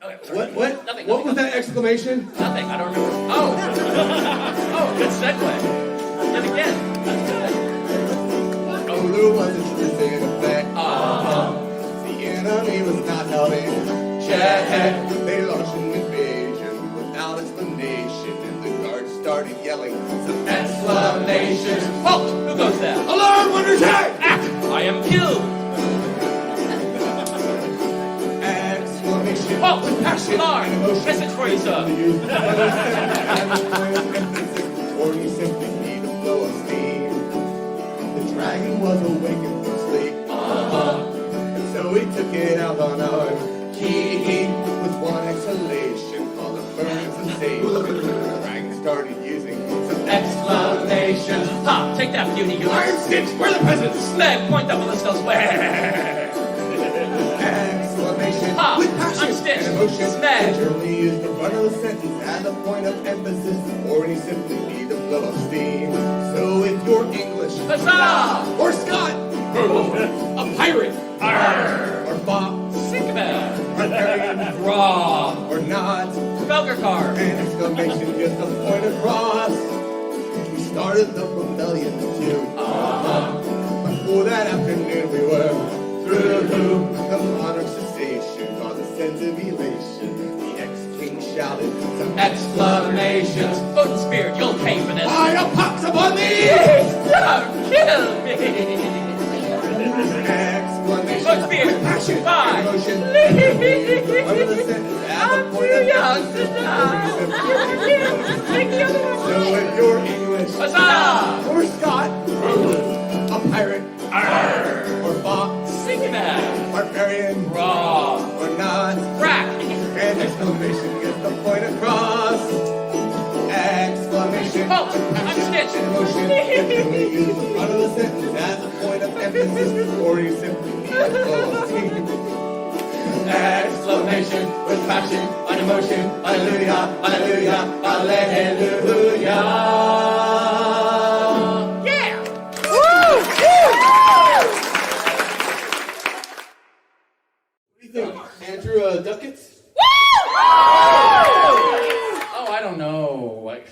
Okay. What? Nothing. What was that exclamation? Nothing. I don't remember. Oh. Oh, good segue. Yet again. That's good. Oh, Lou wasn't true in effect. The enemy was not held in check. They launched an invasion without explanation, and the guards started yelling some exclamations. Halt! Who goes there? Alarm on your head! I am killed. Exclamation. Halt! With passion Alarm! and emotion. Message for you, sir. Or you simply need a flow of steam. The dragon was awakened from sleep. And so we took it out on our key with one exhalation, all the burns and saves. The dragon started using some exclamations. Ha! Take that, beauty. You Iron Stitch, we're the peasants! Snag, point that ballista elsewhere. Exclamation. Ha! With passion I'm Stitch. and emotion. Snag. Generally use the front of the sentence as a point of emphasis, or you simply need a flow of steam. So if you're English, Huzzah! or Scot, a pirate, Arr! or Fox, Syncabad. Barbarian, Raw. or not, Felger car. an exclamation just a point across. We started the rebellion too. Before that afternoon we were through the monarch's cessation, caused a sense of elation. The ex-king shouted some Exclamations. Odin Spirit, you'll pay for this. "Fire a pox upon thee!" Don't kill me. Exclamation. Odin Spirit. With passion Bye. and emotion. Leave. One of the sentence as a I'm point too of young emphasis. to die. Take the other one. So if you're English, Huzzah! or Scot, a pirate, Arr! or Fox, Syncabad. barbarian, Raw. or not, Crack. an exclamation gets the point across. Exclamation. Oh, I'm Stitch. Emotion. Generally use the front of the sentence as a point of emphasis, or you simply need a flow of steam. Exclamation with passion and emotion. Hallelujah, hallelujah, hallelujah. Yeah. What do you think, Andrew Ducats? Oh, I don't know. Like,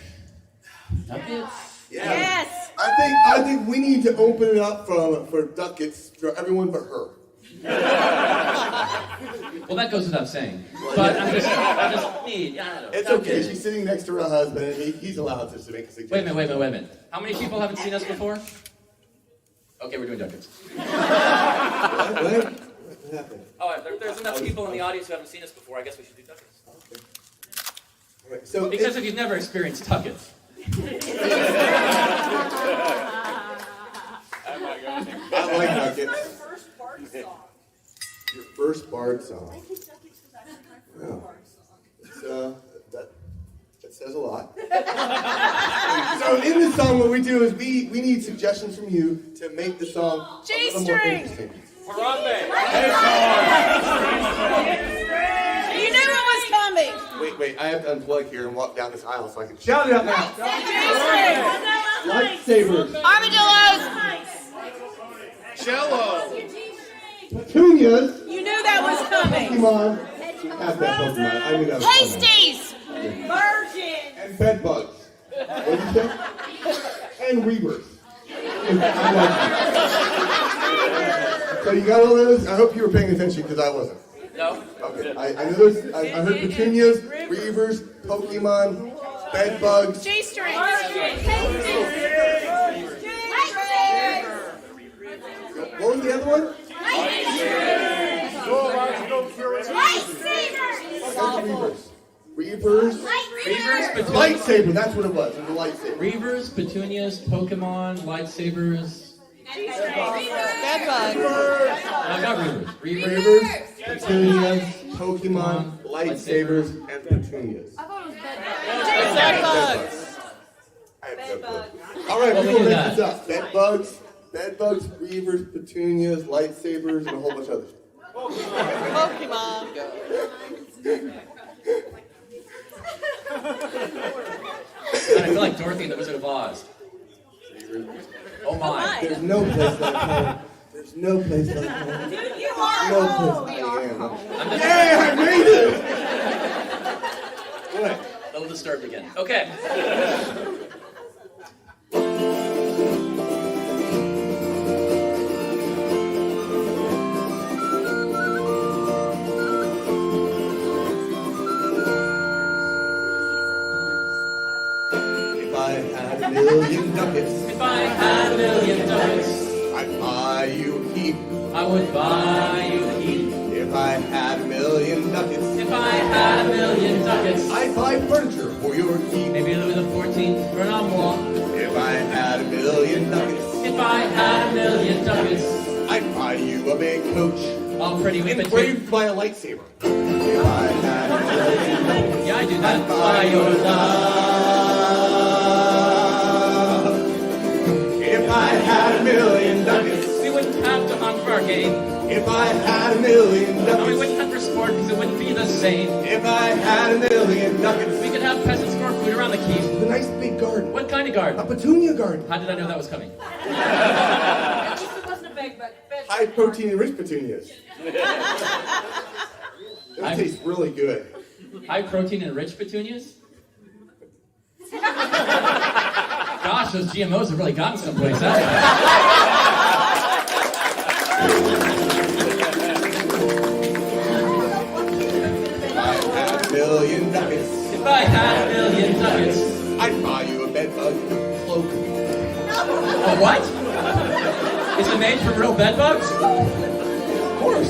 nuggets? Yeah. Yes. I think we need to open it up for Ducats for everyone but her. Well, that goes without saying. But I just need. I don't know. It's okay. She's sitting next to her husband, and he's allowed to make a suggestion. Wait a minute. How many people haven't seen us before? Okay, we're doing duckets. What happened? Oh, there's enough people in the audience who haven't seen us before. I guess we should do duckets. Okay. All right. So Because if you've never experienced tuckets. I like Ducats. Your first Bard song. I think Ducats was actually my Wow. first song. That says a lot. So in this song, what we do is we need suggestions from you to make the song a little more G-string. interesting. Harambe! You knew it was coming. Wait, I have to unplug here and walk down this aisle so I can shout it out now. G-string. Lightsabers, Armadillos. cello, petunias, You knew that was coming. Pokemon, have that Pokemon. I knew that was coming. Pasties. Virgin. And bed bugs. What did you say? And reavers. I like that. So you got all those? I hope you were paying attention because I wasn't. No? Okay. I knew those. I heard petunias, reavers, Pokemon, bed bugs. G-string. What was the other one? Reavers. Lightsaber. That's what it was. It was a lightsaber. Reavers, petunias, Pokemon, lightsabers. Bed bug. I got reavers. Reavers, petunias, Pokemon, lightsabers, and petunias. Bed bugs. I have no clue. All right, Well, we're going to look at make this up. Bed bugs, reavers, petunias, lightsabers, and a whole bunch of others. Pokemon. I feel like Dorothy and the Wizard of Oz. Oh my. There's no place like home. There's no place like home. You No are place home. like home. Yeah, I made it! Good. A little disturbed again. Okay. If I had a million ducats, If I had a million ducats, I'd buy you a keep. I would buy you a keep. If I had a million ducats, If I had a million ducats, I'd buy furniture for your keep. maybe Louis the 14th for an armoire. If I had a million ducats, If I had a million ducats, I'd buy you a big coach all pretty with engraved by a lightsaber. If I had a million ducats, Yeah, I do that. I'd buy your love. If I had a million ducats, We wouldn't have to hunt for our game. if I had a million No, we ducats, wouldn't hunt for sport because it wouldn't be the same. if I had a million ducats, We could have peasants grow food around the keep. a nice big garden, What kind of a garden? petunia garden, How did I know that was coming? At least it wasn't a big, but high protein and rich petunias. That tastes really good. High protein and rich petunias? Gosh, those GMOs have really gotten someplace, haven't If I had a million ducats, they? If I had a million ducats. I'd buy you a bedbug cloak. A what? Is it made from real bed bugs? Of course.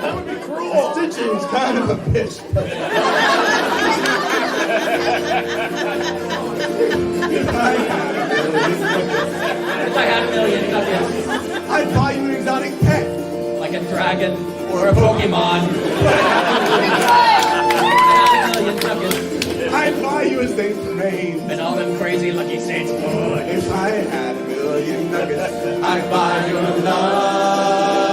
That would be cruel. Stitching's kind of a bitch. If I had a million ducats, If I had a million ducats. I'd buy you an exotic pet. Like a dragon or a Pokemon. If I had a million ducats. I'd buy you a Saint Germain. And all them crazy lucky saints would. If I had a million nuggets, I'd buy your love.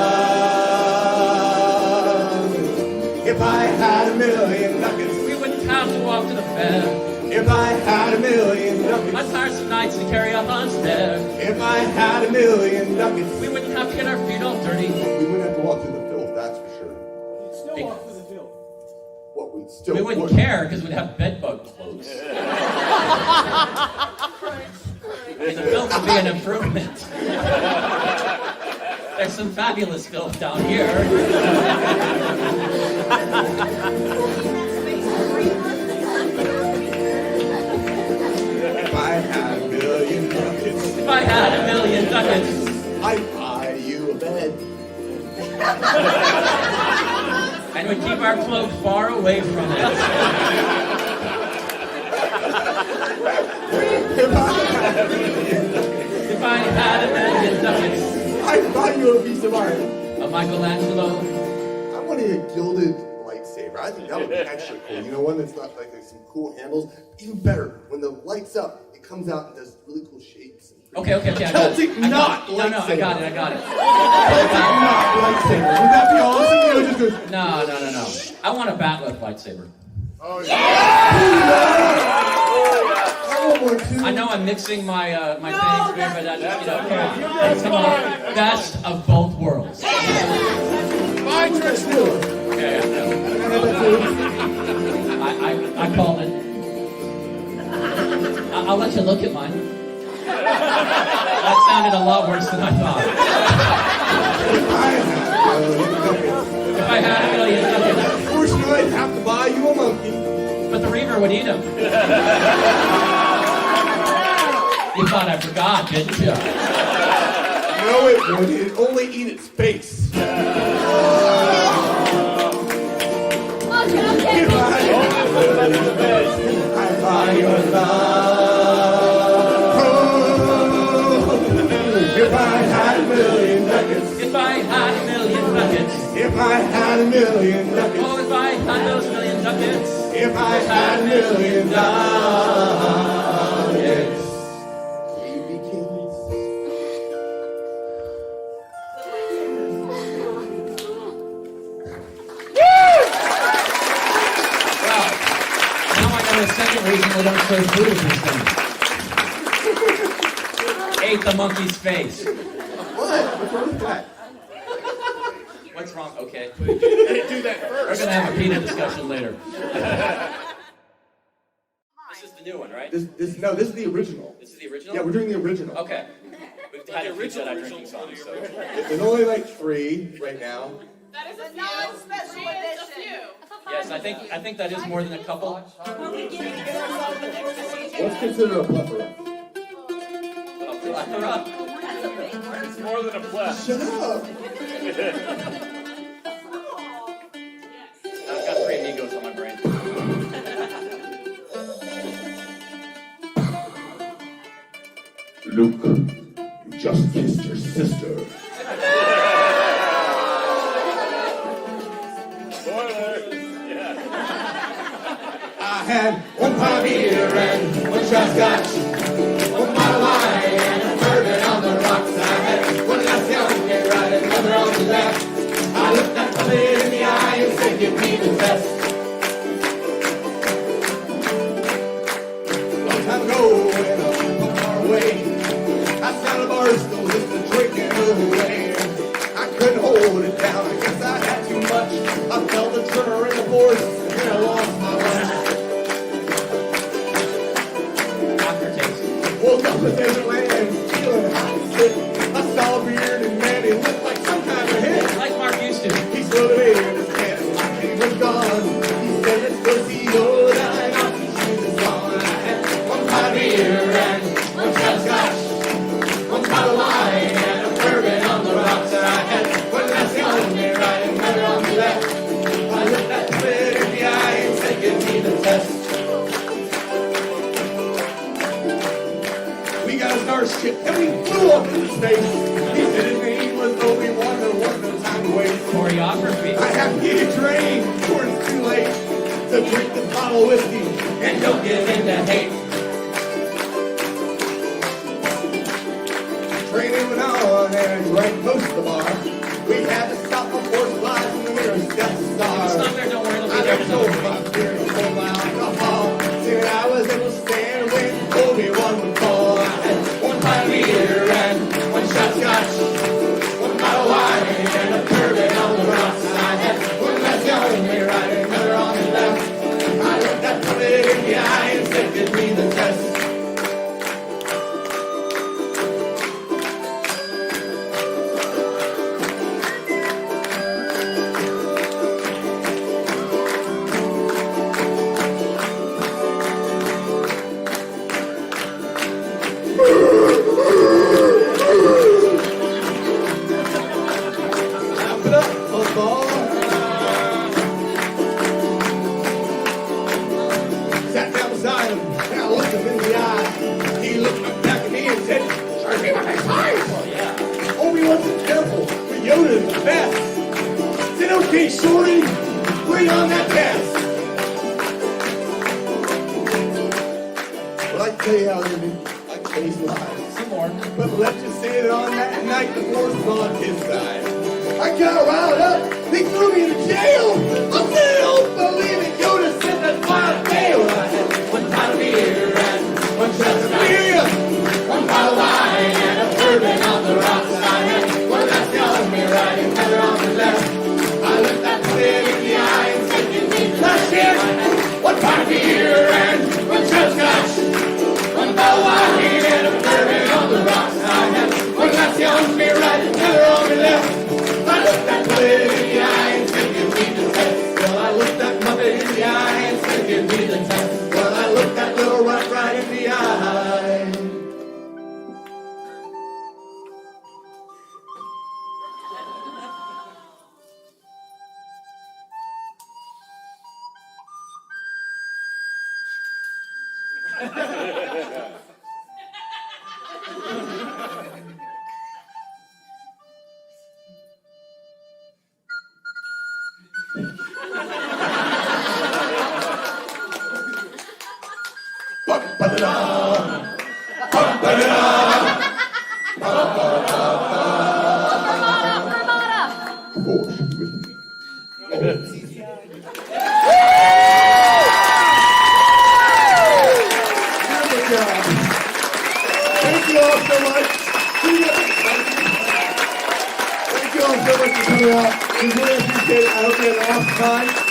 If I had a million nuggets, We wouldn't have to walk to the fair. if I had a million On nuggets, tiresome nights to carry a hunch there. if I had a million nuggets, We wouldn't have to get our feet all dirty. we wouldn't have to walk through the filth, that's for sure. Be- What we'd still We wouldn't would. care because we'd have bedbug clothes. And the filth would be an improvement. There's some fabulous filth down here. If I had a million nuggets, If I had a million ducats. I'd buy you a bed. And we'd keep our clothes far away from it. If I had a million nuggets, If I had a million ducats. I'd buy you a piece of art. A Michelangelo. I wanted a gilded lightsaber. I think that would be actually cool. You know, one that's not like there's some cool handles. Even better, when the light's up, it comes out and does really cool shapes. Okay, I got it. Celtic knot No, I got it, lightsaber. I got it. Celtic knot lightsaber. Would that be awesome? You know, just goes. No. I want a batleth lightsaber. I want one too. I know I'm mixing my my things here, but you know, it's the best of both worlds. My Trish Miller. Okay, Can I have that too? I called it. I'll let you look at mine. That sounded a lot worse than I thought. If I had a million nuggets, If I had a million ducats, unfortunately, I'd have to buy you a monkey. but the Reaver would eat him. You thought I forgot, didn't you? No, it wouldn't. It'd only eat its face. If I had a million nuggets, I'd buy your love. If I had a million nuggets, If I had a million ducats, if I had a million nuggets, oh, if I had those million ducats, if I had a million nuggets, baby kids. well, now I know the second reason we don't serve food at this thing. Ate the monkey's face. What? What's wrong with that? What's wrong? Okay. Do that We're first. gonna have a peanut discussion later. This is the new one, right? This is the original. This is the original? Yeah, we're doing the original. Okay. We've had a few Jedi drinking songs, so. There's only like 3 right now. That is a non-special edition. Yes, I think that is more than a couple. What's considered a plethora? A plethora. It's more than a plus. Shut up! I've got 3 amigos on my brain. Luke, you just kissed your sister. Spoiler. Yeah. I had 1 pint of beer and 1 shot scotch, 1 bottle of wine and a bourbon on the rocks. I had 1 glass down here, right, another on the left. I looked that puppy in the eye and said, give me the test. Long time ago, in a far away, I found a bar stool just to drinking away. I couldn't hold it down, I guess I had too much. I felt the tremor in the force, and I lost my lunch. Aftertaste. Woke up in desert land, feeling hot and sick. I saw a bearded man, he looked like some kind of hit. Like Mark used to. He slowed it in his hand, like he was gone. He said, let's go see old I got to choose a song. I had 1 pint of beer and 1 shot of scotch, 1 bottle of wine and a bourbon on the rocks. I had 1 glass on me right and another on me left. I looked that kid in the eye and said, give me the test. We got a starship and we flew up into space. He said his name was Obi-Wan, there was no time to waste. Choreography. I have to get a train before it's too late to drink this bottle of whiskey and don't give in to hate. Train went on and I drank most of the bar. We had to stop before slides and the nearest Death Star. Stop there, don't worry, it'll I be there in never another told minute. my beer to hold my alcohol. Till I was able to stand when Obi-Wan would fall. I had 1 pint of beer and 1 shot of scotch, 1 bottle of wine and a bourbon on the rocks. I had 1 glass on me right and another on the left. I looked that puppet in the eye and said, give me the test. Wrap it up, football. Sat down beside him, and I looked him in the eye. He looked back at me and said, "Sure, me my next time." Oh, yeah. Obi-Wan's the devil, but Yoda's the best. Said, okay, shorty, bring on that test. Well, I can tell you how living, I can tell you some lies. Some more. But let's just say that on that night, the force was on his side. I got riled up, they threw me in jail. I said, I don't believe it, Yoda said that's why I failed. I had 1 pint of beer and 1 shot of beer, 1 bottle of wine and a bourbon on the rocks. I had 1 glass on me right and another on the left. I looked that kid in the eye and said, give me the last year. 1 pint of beer and 1 shot of scotch, 1 bottle of wine and a bourbon on the rocks. I had 1 glass on me right and another on me left. I looked that kid in the eye and said, give me the test. Well, I looked that puppet in the eye and said, give me the test. Well, I looked that little rat right in the eye. Force with me. Good job. Thank you all so much. See you. Thank you. you all so much for coming out. We really appreciate it. I hope you had an awesome time.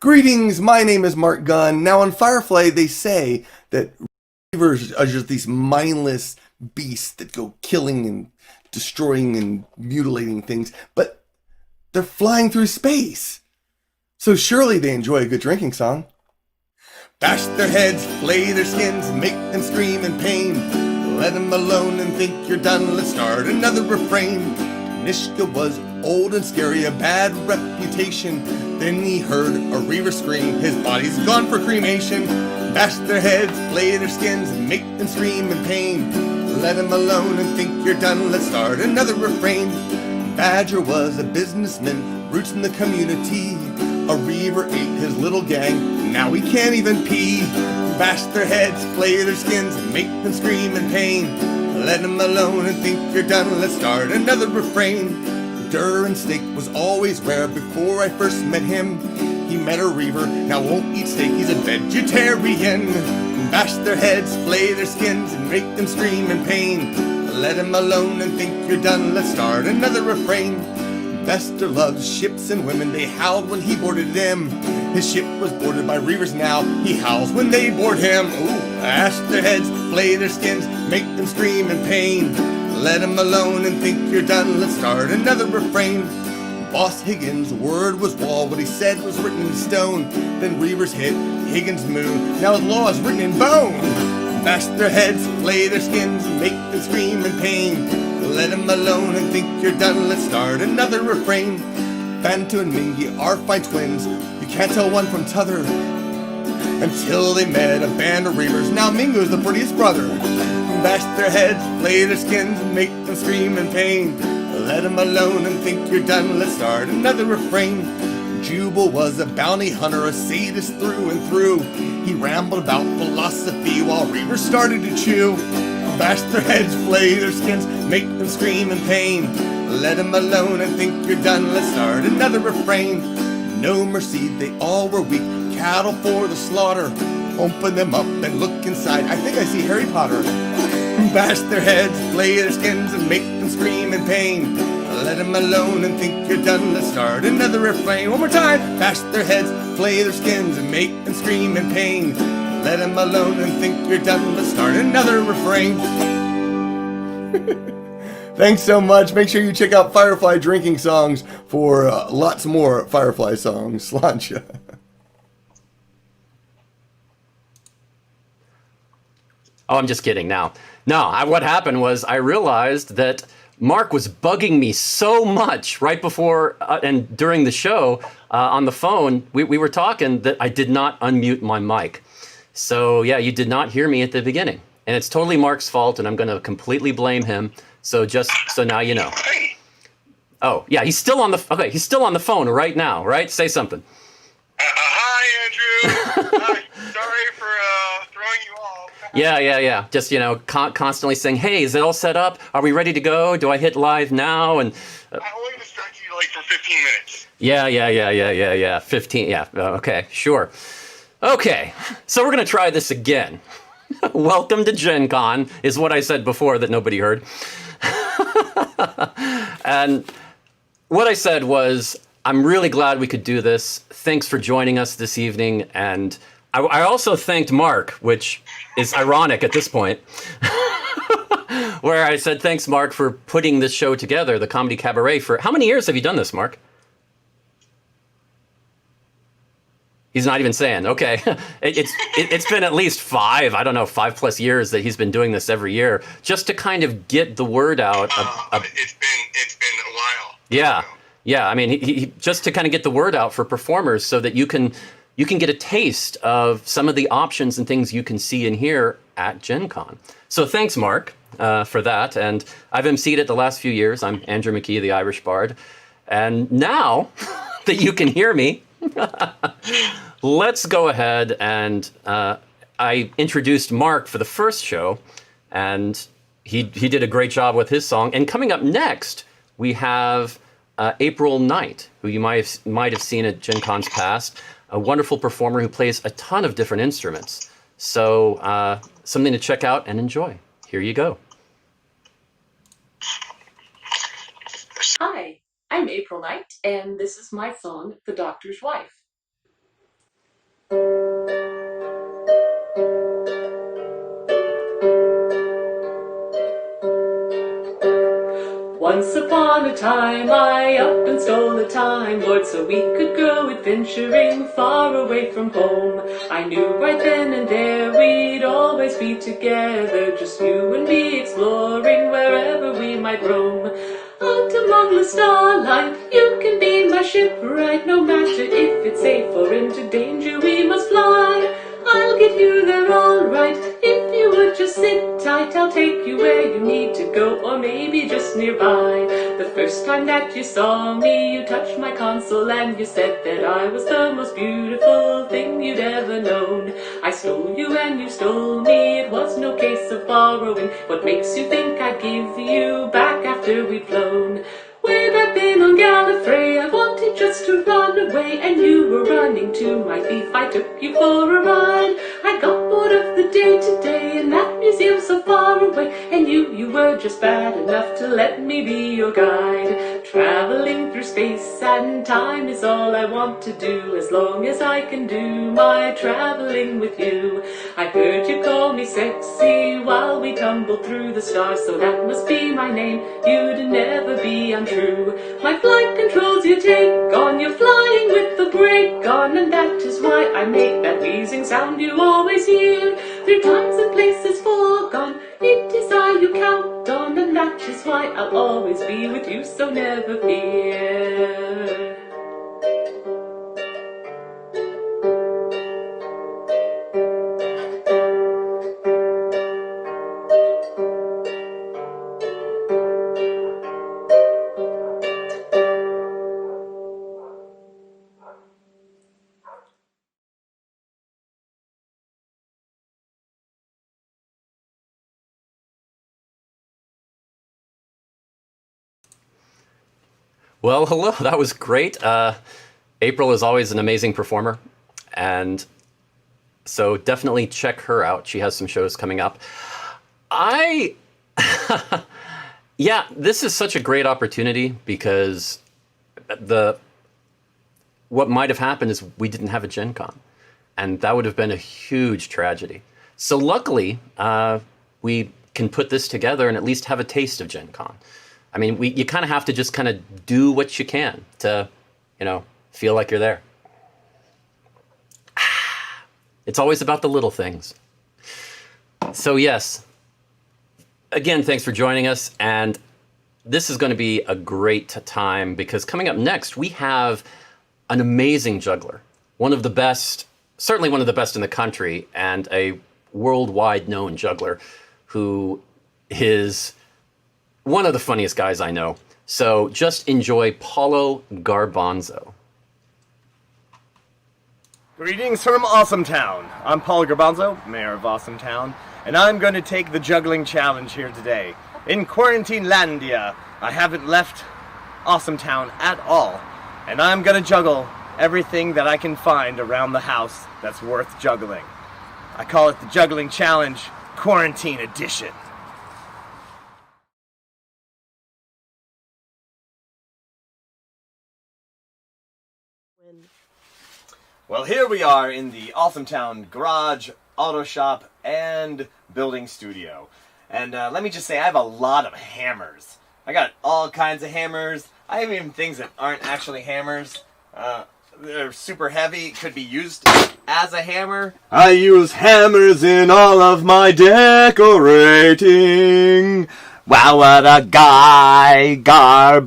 Greetings, my name is Mark Gunn. Now on Firefly, they say that reavers are just these mindless beasts that go killing and destroying and mutilating things, but they're flying through space. So surely they enjoy a good drinking song. Bash their heads, flay their skins, make them scream in pain. Let them alone and think you're done, let's start another refrain. Nishka was old and scary, a bad reputation. Then he heard a reaver scream, his body's gone for cremation. Bash their heads, flay their skins, make them scream in pain. Let them alone and think you're done, let's start another refrain. Badger was a businessman, roots in the community. A reaver ate his little gang, now he can't even pee. Bash their heads, flay their skins, make them scream in pain. Let them alone and think you're done, let's start another refrain. Durr steak was always rare before I first met him. He met a reaver, now won't eat steak, he's a vegetarian. Bash their heads, flay their skins, and make them scream in pain. Let them alone and think you're done, let's start another refrain. Bester loves ships and women, they howled when he boarded them. His ship was boarded by reavers now, he howls when they board him. Ooh, bash their heads, flay their skins, make them scream in pain. Let them alone and think you're done, let's start another refrain. Boss Higgins' word was law, what he said was written in stone. Then reavers hit Higgins' moon, now his law is written in bone. Bash their heads, flay their skins, make them scream in pain. Let them alone and think you're done, let's start another refrain. Bantu and Mingy are fine twins, you can't tell one from t'other. Until they met a band of reavers, now Mingo's the prettiest brother. Bash their heads, flay their skins, and make them scream in pain. Let them alone and think you're done, let's start another refrain. Jubal was a bounty hunter, a sadist through and through. He rambled about philosophy while reavers started to chew. Bash their heads, flay their skins, make them scream in pain. Let them alone and think you're done, let's start another refrain. No mercy, they all were weak, cattle for the slaughter. Open them up and look inside, I think I see Harry Potter. Bash their heads, flay their skins, and make them scream in pain. Let them alone and think you're done, let's start another refrain. One more time. Bash their heads, flay their skins, and make them scream in pain. Let them alone and think you're done, let's start another refrain. Thanks so much. Make sure you check out Firefly Drinking Songs for lots more Firefly songs. Sláinte. Oh, I'm just kidding now. No, what happened was I realized that Mark was bugging me so much right before and during the show on the phone. We were talking that I did not unmute my mic. So yeah, you did not hear me at the beginning, and it's totally Mark's fault, and I'm going to completely blame him. So just so now you know. Hey, Oh yeah, he's still on the he's still on the phone right now, right? Say something. hi, Andrew. Sorry for throwing you off. Yeah. Just constantly saying, "Hey, is it all set up? Are we ready to go? Do I hit live now?" And I only distract you like for 15 minutes. yeah. 15. Yeah. Okay. Sure. Okay. So we're gonna try this again. Welcome to Gen Con is what I said before that nobody heard. And what I said was, I'm really glad we could do this. Thanks for joining us this evening. And I also thanked Mark, which is ironic at this point, where I said, thanks, Mark, for putting this show together, the Comedy Cabaret. For how many years have you done this, Mark? He's not even saying. Okay, it's been at least 5+ years that he's been doing this every year, just to kind of get the word out. It's been a while. Yeah. I mean, he just to kind of get the word out for performers, so that you can get a taste of some of the options and things you can see and hear at Gen Con. So thanks, Mark, for that. And I've emceed it the last few years. I'm Andrew McKee, the Irish Bard, and now that you can hear me. Let's go ahead and I introduced Mark for the first show, and he did a great job with his song. And coming up next, we have April Knight, who you might have seen at Gen Con's past, a wonderful performer who plays a ton of different instruments. So something to check out and enjoy. Here you go. Hi, I'm April Knight, and this is my song, The Doctor's Wife. Once upon a time, I up and stole a time lord, so we could go adventuring far away from home. I knew right then and there we'd always be together, just you and me exploring wherever we might roam. Out among the starlight, you can be my shipwright, no matter if it's safe or into danger we must fly. I'll get you there alright, if you would just sit tight, I'll take you where you need to go, or maybe just nearby. The first time that you saw me, you touched my console and you said that I was the most beautiful thing you'd ever known. I stole you and you stole me, it was no case of borrowing. What makes you think I'd give you back after we'd flown? Way back then on Gallifrey, I wanted just to run away, and you were running to my thief. I took you for a ride. I got bored of the day-to-day in that museum so far away, and you were just bad enough to let me be your guide. Traveling through space and time is all I want to do, as long as I can do my traveling with you. I heard you call me sexy while we tumbled through the stars, so that must be my name. You'd never be untrue. My flight controls you take on, you're flying with the brake on, and that is why I make that wheezing sound you always hear. Through times and places foregone, it is I you count on, and that is why I'll always be with you, so never fear. Well, hello. That was great. April is always an amazing performer, and so definitely check her out. She has some shows coming up. Yeah, this is such a great opportunity, because what might have happened is we didn't have a Gen Con, and that would have been a huge tragedy. So luckily, we can put this together and at least have a taste of Gen Con. I mean, you kind of have to just kind of do what you can to, feel like you're there. It's always about the little things. So yes, again, thanks for joining us. And this is going to be a great time, because coming up next, we have an amazing juggler, one of the best certainly one of the best in the country and a worldwide known juggler who is one of the funniest guys I know. So just enjoy Paulo Garbanzo. Greetings from Awesome Town. I'm Paulo Garbanzo, Mayor of Awesome Town, and I'm going to take the juggling challenge here today. In Quarantine-landia, I haven't left Awesome Town at all, and I'm going to juggle everything that I can find around the house that's worth juggling. I call it the Juggling Challenge Quarantine Edition. Well, here we are in the Awesome Town garage, auto shop, and building studio. And let me just say, I have a lot of hammers. I got all kinds of hammers. I have even things that aren't actually hammers. They're super heavy, could be used as a hammer. I use hammers in all of my decorating. Wow, what a guy, Garbanz.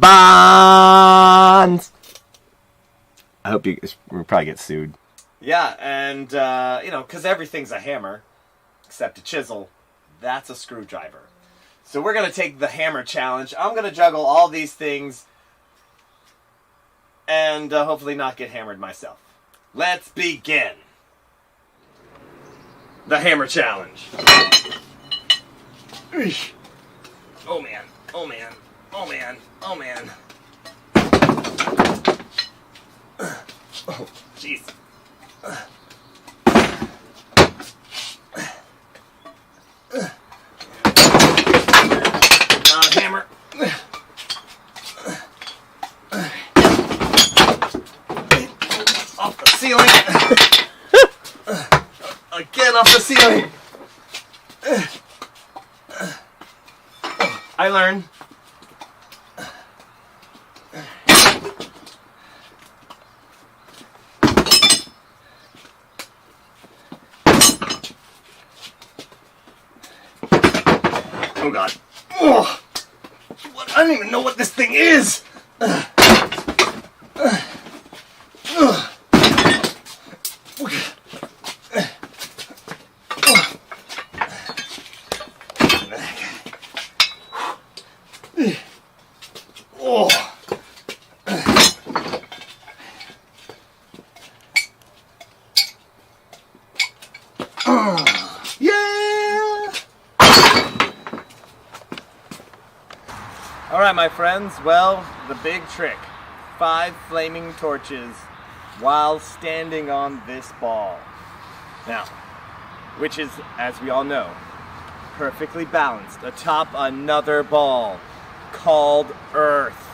I hope we'll probably get sued. Yeah, and, because everything's a hammer, except a chisel. That's a screwdriver. So we're going to take the hammer challenge. I'm going to juggle all these things and hopefully not get hammered myself. Let's begin. The hammer challenge. Eesh. Oh, man. Oh, man. Oh, man. Oh, man. Oh, jeez. Hammer. Off the ceiling. Again off the ceiling. I learn. Oh God. Oh. I don't even know what this thing is. Alright, my friends, well, the big trick. 5 flaming torches while standing on this ball. Now, which is, as we all know, perfectly balanced atop another ball called Earth.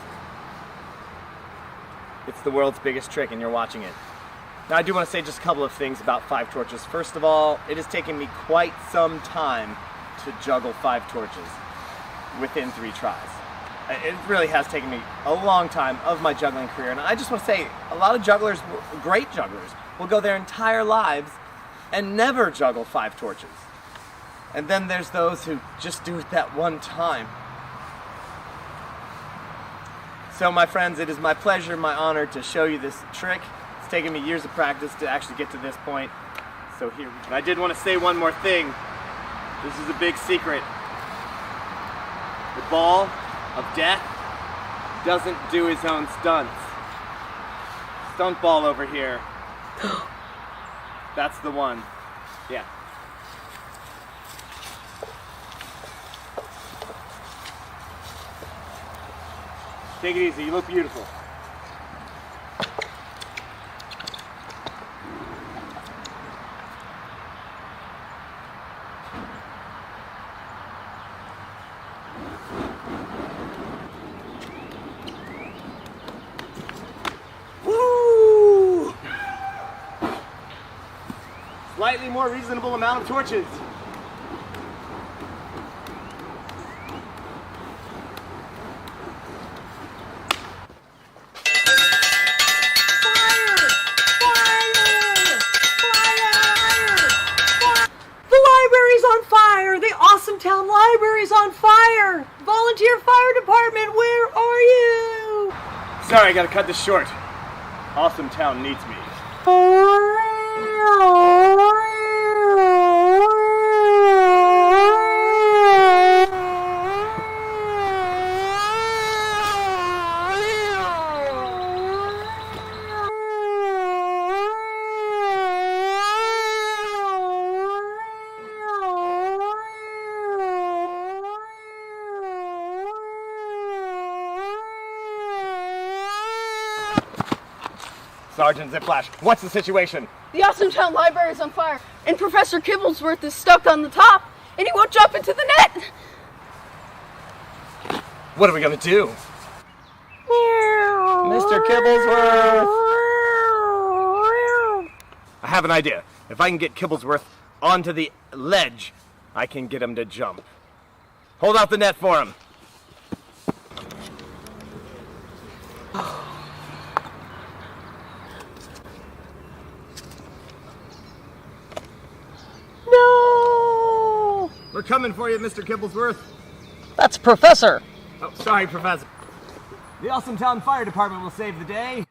It's the world's biggest trick and you're watching it. Now, I do want to say just a couple of things about 5 torches. First of all, it has taken me quite some time to juggle 5 torches within 3 tries. It really has taken me a long time of my juggling career, and I just want to say, a lot of jugglers, great jugglers, will go their entire lives and never juggle 5 torches. And then there's those who just do it that one time. So my friends, it is my pleasure, my honor to show you this trick. It's taken me years of practice to actually get to this point. So here we go. And I did want to say one more thing. This is a big secret. The ball of death doesn't do his own stunts. Stunt ball over here. That's the one. Yeah. Take it easy, you look beautiful. Slightly more reasonable amount of torches. The library's on fire! The Awesome Town Library's on fire! Volunteer fire department, where are you? Sorry, I gotta cut this short. Awesome Town needs me. Sergeant Ziplash, what's the situation? The Awesome Town Library is on fire, and Professor Kibblesworth is stuck on the top, and he won't jump into the net! What are we gonna do? Mr. Kibblesworth! I have an idea. If I can get Kibblesworth onto the ledge, I can get him to jump. Hold out the net for him. No! We're coming for you, Mr. Kibblesworth. That's Professor. Oh, sorry, Professor. The Awesome Town Fire Department will save the day.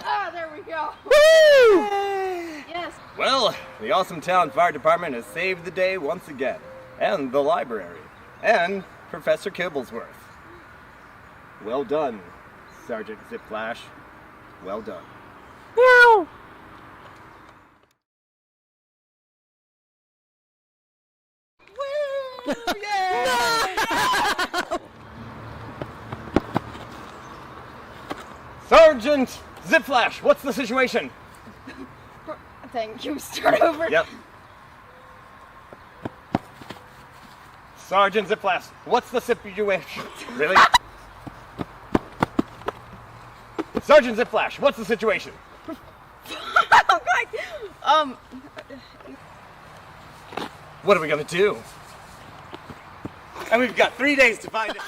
Ah, there we go. Yes. Well, the Awesome Town Fire Department has saved the day once again. And the library. And Professor Kibblesworth. Well done, Sergeant Ziplash. Well done. Meow! Sergeant Ziplash, what's the situation? Thank you. Start over. Yep. Sergeant Ziplash, what's the situation? Really? Sergeant Ziplash, what's the situation? Oh, God. What are we gonna do? And we've got 3 days to find it.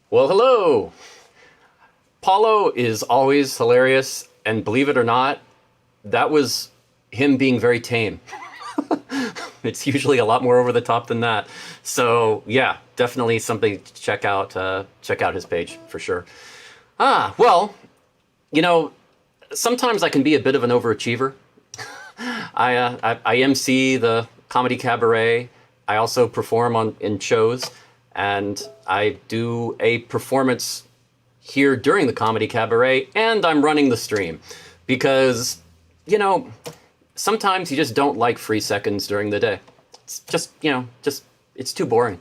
Well, hello. Paulo is always hilarious, and believe it or not, that was him being very tame. It's usually a lot more over the top than that. So yeah, definitely something to check out. Check out his page for sure. Well, you know, sometimes I can be a bit of an overachiever. I MC the comedy cabaret. I also perform in shows. And I do a performance here during the Comedy Cabaret, and I'm running the stream. Because, you know, sometimes you just don't like free seconds during the day. It's just, you know, it's too boring.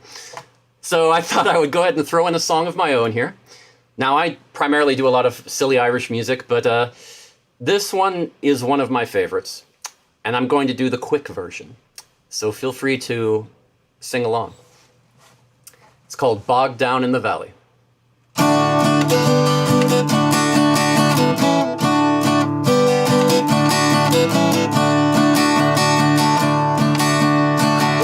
So I thought I would go ahead and throw in a song of my own here. Now, I primarily do a lot of silly Irish music, but this one is one of my favorites. And I'm going to do the quick version. So feel free to sing along. It's called Bogged Down in the Valley.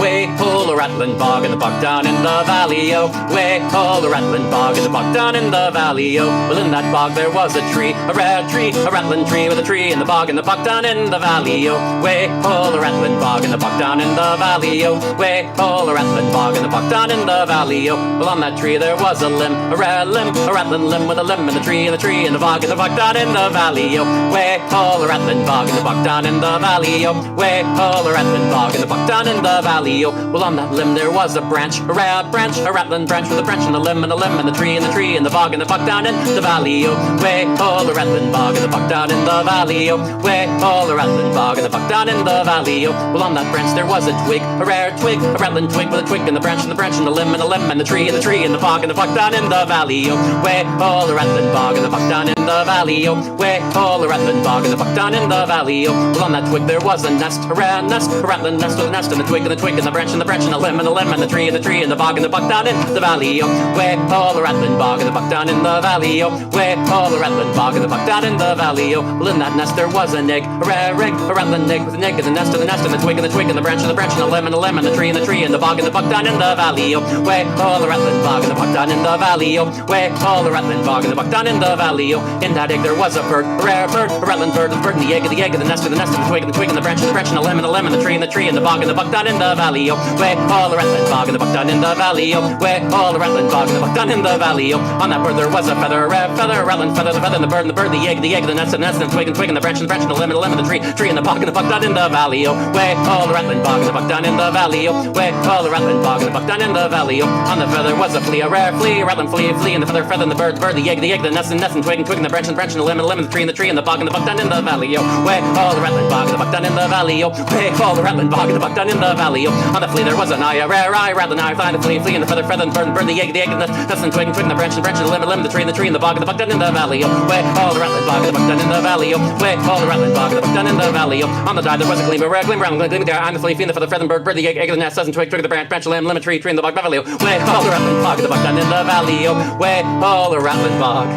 Way pull a rattling bog in the bog down in the valley, oh. Way pull a rattling bog in the bog down in the valley, oh. Well, in that bog there was a tree, a rare tree, a rattling tree with a tree in the bog down in the valley, oh. Way pull a rattling bog in the bog down in the valley, oh. Way pull a rattling bog in the bog down in the valley, oh. Well, on that tree there was a limb, a rare limb, a rattling limb with a limb in the tree in the bog down in the valley, oh. Way pull a rattling bog in the bog down in the valley, oh. Way pull a rattling bog in the bog down in the valley, oh. Well, on that limb there was a branch, a rare branch, a rattling branch with a branch and a limb and a limb and the tree in the bog down in the valley, oh. Way pull a rattling bog in the bog down in the valley, oh. Way pull a rattling bog in the bog down in the valley, oh. Well, on that branch there was a twig, a rare twig, a rattling twig with a twig and the branch and the limb and a limb and the tree in the bog down in the valley, oh. Way pull a rattling bog in the bog down in the valley, oh. Way pull a rattling bog in the bog down in the valley, oh. Well, on that twig there was a nest, a rare nest, a rattling nest with a nest and the twig and the branch and the limb lemon, a lemon, the tree, and the bog, and the buck down in the valley, oh, way all a rattling bog, and the buck down in the valley, oh, way all a rattling bog, and the buck down in the valley, oh. Well, in that nest there was an egg, a rare egg, a rattling egg with an egg in the nest, and the twig, and the twig, and the branch, and the lemon, the tree, and the bog, and the buck down in the valley, oh, way all a rattling bog, and the buck down in the valley, oh, way all a rattling bog, and the buck down in the valley, oh. In that egg there was a bird, a rare bird, a rattling bird, with the bird in the egg, and the nest, and the twig, and the branch, and the lemon, the tree, and the bog, and the buck down in the valley, oh, way all a rattling bog, and the buck down in the valley, oh, way all a rattling bog, and the buck down in the valley, oh. On that bird there was a feather, a rare feather, a rattling feather, the feather, and the bird, the egg, the nest, and the twig, and the branch, and the lemon, the tree, and the bog, and the buck down in the valley, oh, way all a rattling bog, and the buck down in the valley, oh, way all a rattling bog, and the buck down in the valley, oh. On the feather was a flea, a rare flea, a rattling flea, and the feather, and the bird, the egg, the nest, and twig, and the branch, and the lemon, the tree, and the bog, and the buck down in the valley, oh, way all the rattling bog, and the buck down in the valley, oh, way all the rattling bog, and the buck down in the valley, oh. On the flea there was an eye, a rare eye, rattling eye, flying the flea, and the feather, and the bird, the egg, and the nest, and twig, and the branch, and the lemon, the tree, and the bog, and the buck down in the valley, oh, way all the rattling bog, and the buck down in the valley, oh, way all the rattling bog, and the buck down in the valley, oh. On the die there was a gleam, a rare gleam, gleam there, I'm the flea, and the feather, and the bird, the egg, and the nest, and twig, the branch, lemon, tree, and the bog, valley, oh, way all the rattling bog, and the buck down in the valley, oh, way all the rattling bog,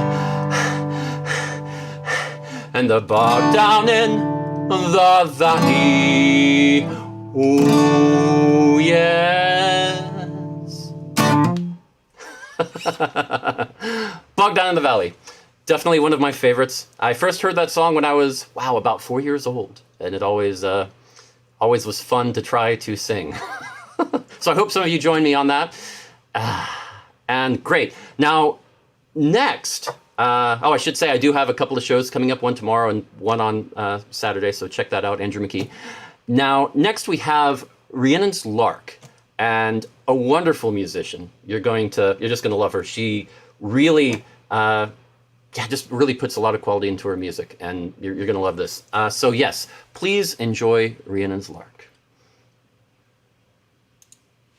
and the bog down in the valley, oh yes. Bog down in the valley. Definitely one of my favorites. I first heard that song when I was, about 4 years old. And it always was fun to try to sing. So I hope some of you join me on that. And great. Now, next, I should say I do have a couple of shows coming up, one tomorrow and one on Saturday. So check that out, Andrew McKee. Now, next we have Rhiannon's Lark, and a wonderful musician. You're just gonna love her. She really, just really puts a lot of quality into her music, and you're gonna love this. So yes, please enjoy Rhiannon's Lark.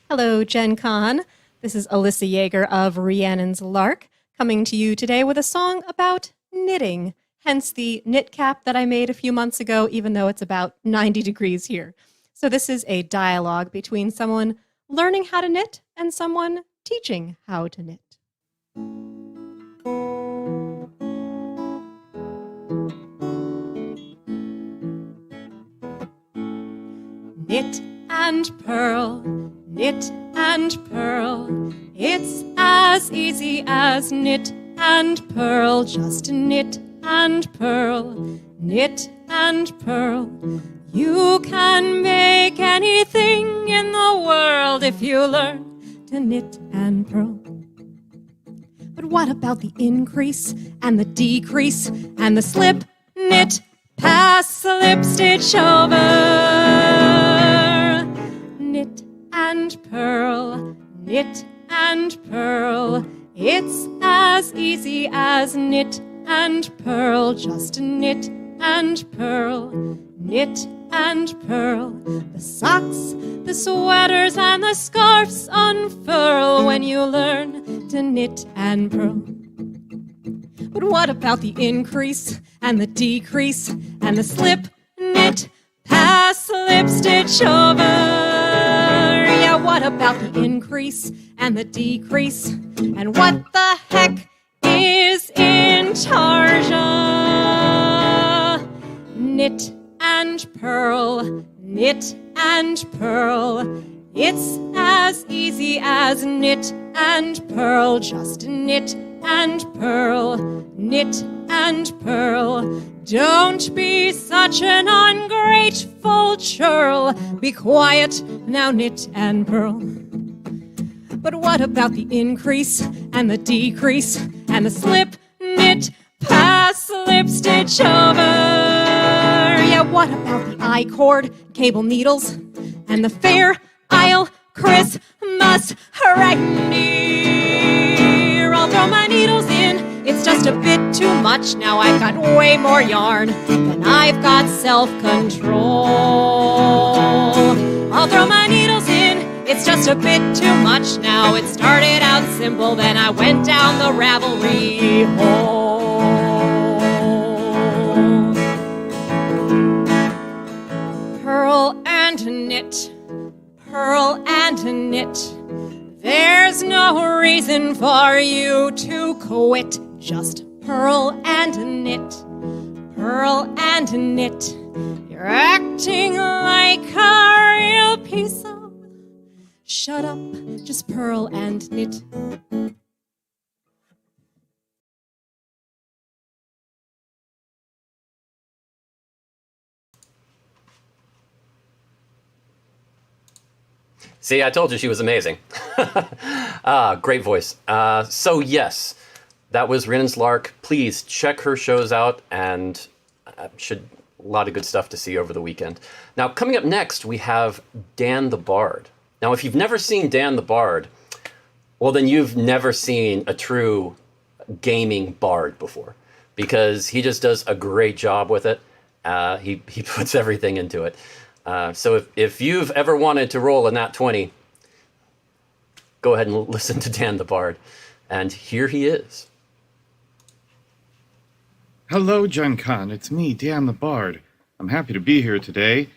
Hello, Gen Con. This is Alyssa Yeager of Rhiannon's Lark, coming to you today with a song about knitting, hence the knit cap that I made a few months ago, even though it's about 90 degrees here. So this is a dialogue between someone learning how to knit and someone teaching how to knit. Knit and purl, knit and purl. It's as easy as knit and purl. Just knit and purl, knit and purl. You can make anything in the world if you learn to knit and purl. But what about the increase and the decrease and the slip, knit, pass, slip, stitch over? Knit and purl, knit and purl. It's as easy as knit and purl. Just knit and purl, knit and purl. The socks, the sweaters, and the scarves unfurl when you learn to knit and purl. But what about the increase and the decrease and the slip, knit, pass, slip, stitch over? Yeah, what about the increase and the decrease? And what the heck is in charge of? Knit and purl, knit and purl. It's as easy as knit and purl. Just knit and purl, knit and purl. Don't be such an ungrateful churl. Be quiet, now knit and purl. But what about the increase and the decrease and the slip, knit, pass, slip, stitch over? Yeah, what about the I-cord, cable needles, and the Fair Isle Christmas reindeer? I'll throw my needles in, it's just a bit too much. Now I've got way more yarn than I've got self-control. I'll throw my needles in, it's just a bit too much. Now it started out simple, then I went down the Ravelry hole. Purl and knit, purl and knit. There's no reason for you to quit. Just purl and knit. Purl and knit. You're acting like a real piece of... Shut up, just purl and knit. See, I told you she was amazing. Great voice. So yes, that was Rhiannon's Lark. Please check her shows out, and a lot of good stuff to see over the weekend. Now, coming up next, we have Dan the Bard. Now, if you've never seen Dan the Bard, well, then you've never seen a true gaming bard before, because he just does a great job with it. He puts everything into it. So if you've ever wanted to roll a nat 20, go ahead and listen to Dan the Bard. And here he is. Hello, Gen Con. It's me, Dan the Bard. I'm happy to be here today.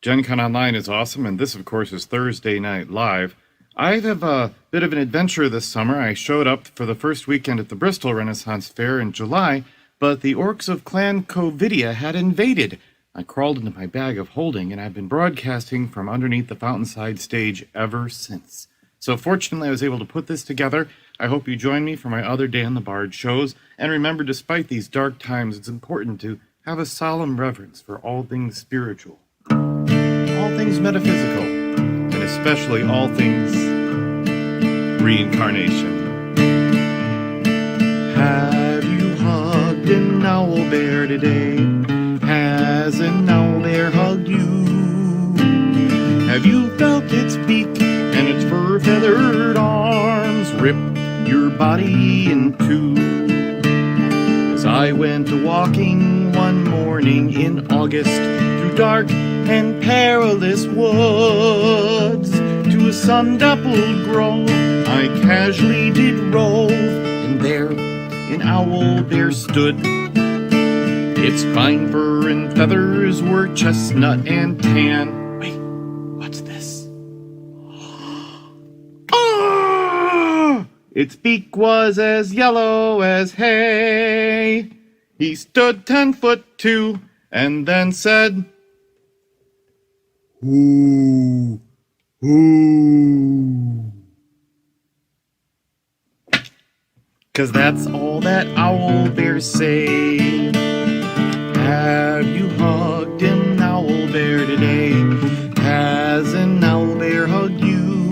Gen Con Online is awesome, and this, of course, is Thursday Night Live. I have a bit of an adventure this summer. I showed up for the first weekend at the Bristol Renaissance Fair in July, but the orcs of Clan Covidia had invaded. I crawled into my bag of holding, and I've been broadcasting from underneath the Fountainside stage ever since. So fortunately, I was able to put this together. I hope you join me for my other Dan the Bard shows. And remember, despite these dark times, it's important to have a solemn reverence for all things spiritual, all things metaphysical, and especially all things reincarnation. Have you hugged an owlbear today? Has an owlbear hugged you? Have you felt its beak and its fur-feathered arms rip your body in two? As I went walking one morning in August through dark and perilous woods to a sun-dappled grove, I casually did rove, and there an owlbear stood. Its fine fur and feathers were chestnut and tan. Wait, what's this? Ah! Its beak was as yellow as hay. He stood 10'2" and then said, "Ooh, ooh." 'Cause that's all that owlbears say. Have you hugged an owlbear today? Has an owlbear hugged you?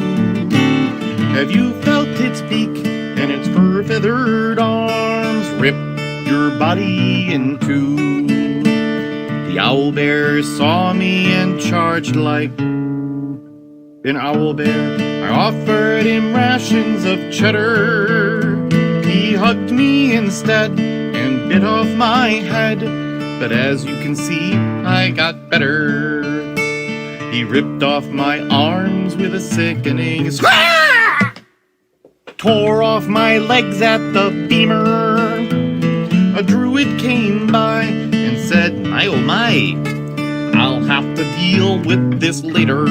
Have you felt its beak and its fur-feathered arms rip your body in two? The owlbear saw me and charged like an owlbear. I offered him rations of cheddar. He hugged me instead and bit off my head. But as you can see, I got better. He ripped off my arms with a sickening scratch, tore off my legs at the femur. A druid came by and said, "My oh my, I'll have to deal with this later."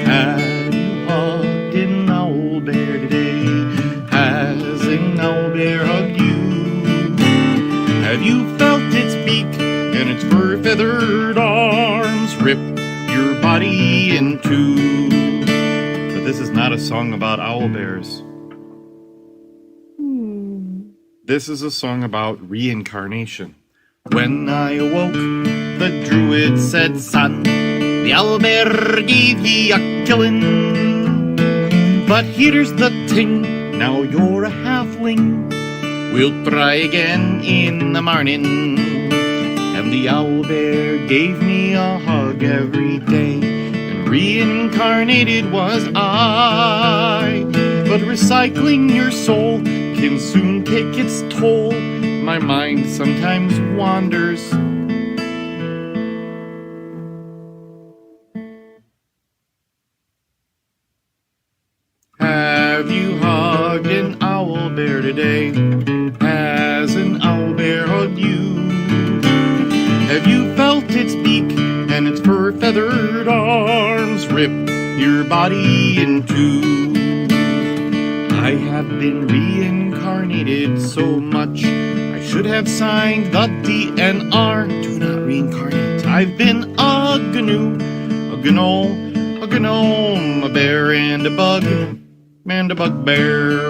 Have you hugged an owlbear today? Has an owlbear hugged you? Have you felt its beak and its fur-feathered arms rip your body in two? But this is not a song about owlbears. This is a song about reincarnation. When I awoke, the druid said, "Son, the owlbear gave ye a killin'. But here's the ting, now you're a halfling. We'll try again in the morning." And the owlbear gave me a hug every day, and reincarnated was I. But recycling your soul can soon take its toll. My mind sometimes wanders. Have you hugged an owlbear today? Has an owlbear hugged you? Have you felt its beak and its fur-feathered arms your body in two. I have been reincarnated so much, I should have signed the DNR. Do not reincarnate. I've been a gnu, a gnome, a bear and a bug, and a bugbear.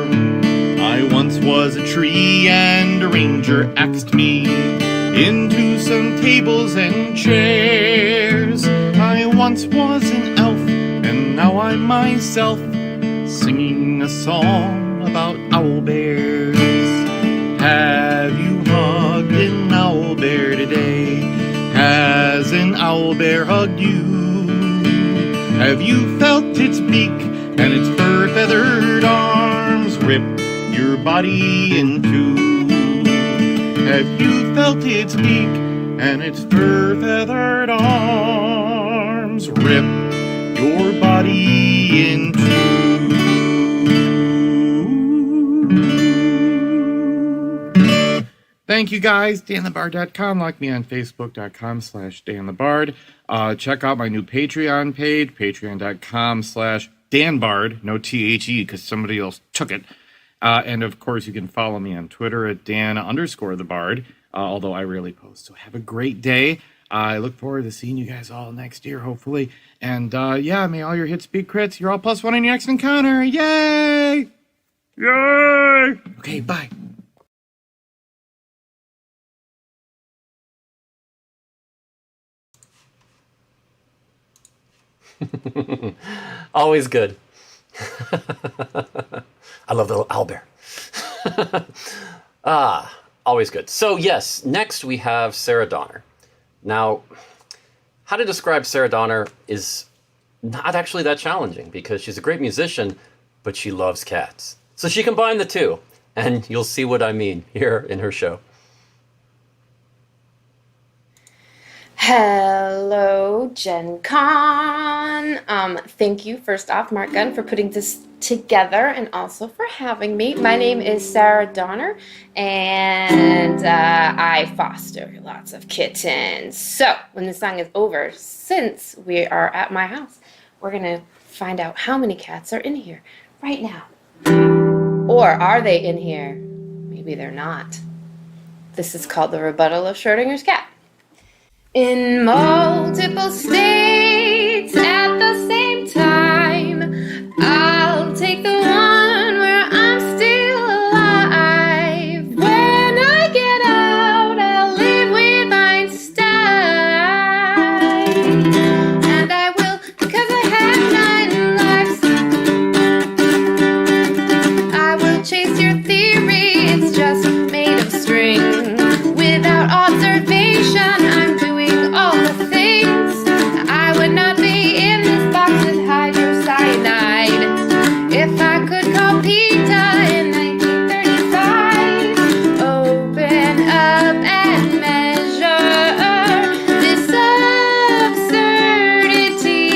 I once was a tree and a ranger axed me into some tables and chairs. I once was an elf and now I'm myself, singing a song about owl bears. Have you hugged an owl bear today? Has an owl bear hugged you? Have you felt its beak and its fur-feathered arms rip your body in two? Have you felt its beak and its fur-feathered arms rip your body in two? Thank you guys, danthebard.com. Like me on facebook.com/danthebard. Check out my new Patreon page, patreon.com/danbard, no THE because somebody else took it. And of course, you can follow me on Twitter at Dan_the_Bard, although I rarely post. So have a great day. I look forward to seeing you guys all next year, hopefully. And yeah, may all your hits be crits. You're all +1 in your next encounter. Yay! Yay! Okay, bye. Always good. I love the little owlbear. Always good. So yes, next we have Sarah Donner. Now, how to describe Sarah Donner is not actually that challenging because she's a great musician, but she loves cats. So she combined the two, and you'll see what I mean here in her show. Hello, Gen Con. Thank you, first off, Mark Gunn, for putting this together and also for having me. My name is Sarah Donner, and I foster lots of kittens. So, when the song is over, since we are at my house, we're going to find out how many cats are in here right now. Or are they in here? Maybe they're not. This is called the rebuttal of Schrodinger's cat. In multiple states at the same time, I'll take the one where I'm still alive. When I get out, I'll live with Einstein. And I will, because I have 9 lives. I will chase your theory, it's just made of string. Without observation, I'm doing all the things. I would not be in this box with hydrocyanide if I could call PETA in 1935. Open up and measure this absurdity.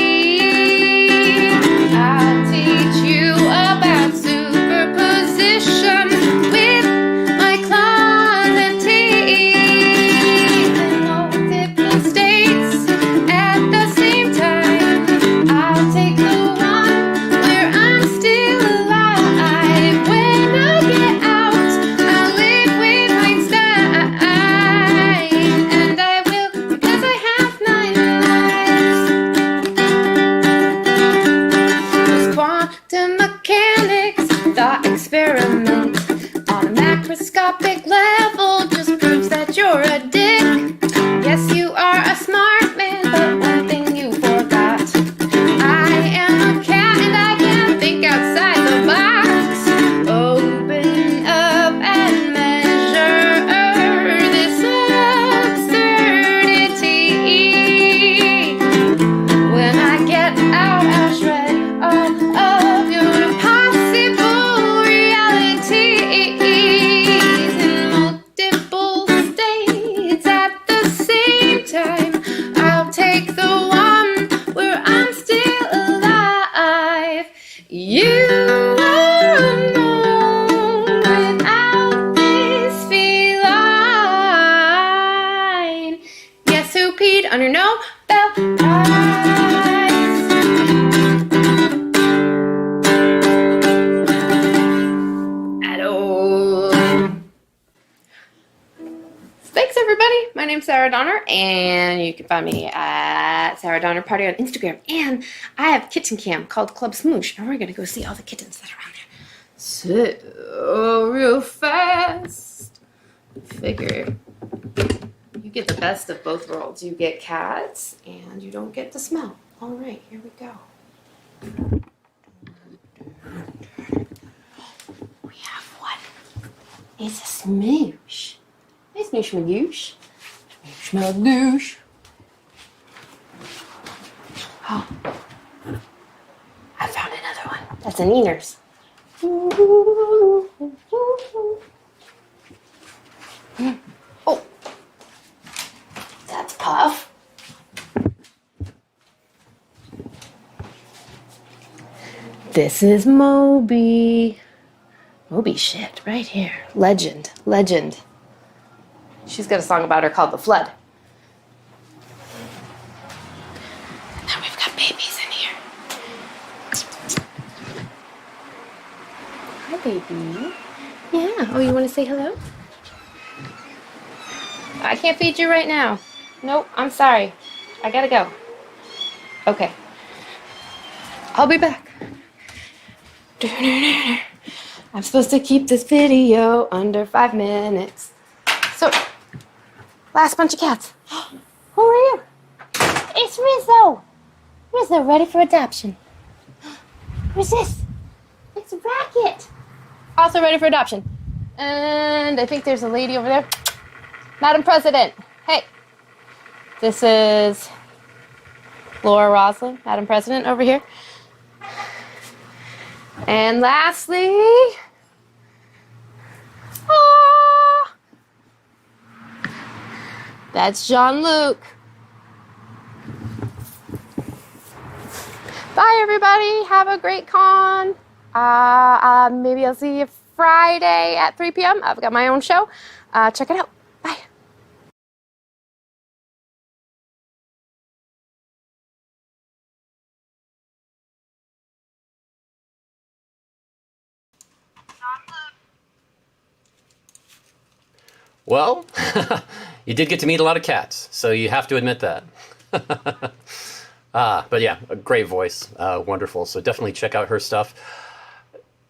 I'll teach you about superposition with my claws and teeth. Experiment on a macroscopic level just proves that you're a dick. Yes, you are a smart man, but one thing you forgot. I am a cat and I can think outside the box. Open up and measure this absurdity. When I get out, I'll shred all of your impossible realities in multiple states at the same time. I'll take the one where I'm still alive. You are alone without this feline. Guess who peed on your Nobel Prize? Sarah Donner, and you can find me at Sarah Donner Party on Instagram. And I have a kitten cam called Club Smoosh, and we're gonna go see all the kittens that are around here. So real fast. Figure you get the best of both worlds. You get cats, and you don't get the smell. All right, here we go. We have one. It's a smoosh. Hey, Smoosh Magoosh. Smoosh Magoosh. Oh. I found another one. That's an Eners. Oh. That's Puff. This is Moby. Moby shit, right here. Legend. She's got a song about her called The Flood. Now we've got babies in here. Hi, baby. Yeah. Oh, you want to say hello? I can't feed you right now. Nope, I'm sorry. I gotta go. Okay. I'll be back. I'm supposed to keep this video under 5 minutes. So, last bunch of cats. Who are you? It's Rizzo. Rizzo, ready for adoption. Who's this? It's Racket. Also ready for adoption. And I think there's a lady over there. Madam President. Hey. This is Laura Roslin, Madam President, over here. And lastly, that's Jean-Luc. Bye, everybody. Have a great con. Maybe I'll see you Friday at 3 p.m. I've got my own show. Check it out. Bye. Well, you did get to meet a lot of cats, so you have to admit that. But yeah, a great voice, wonderful. So definitely check out her stuff.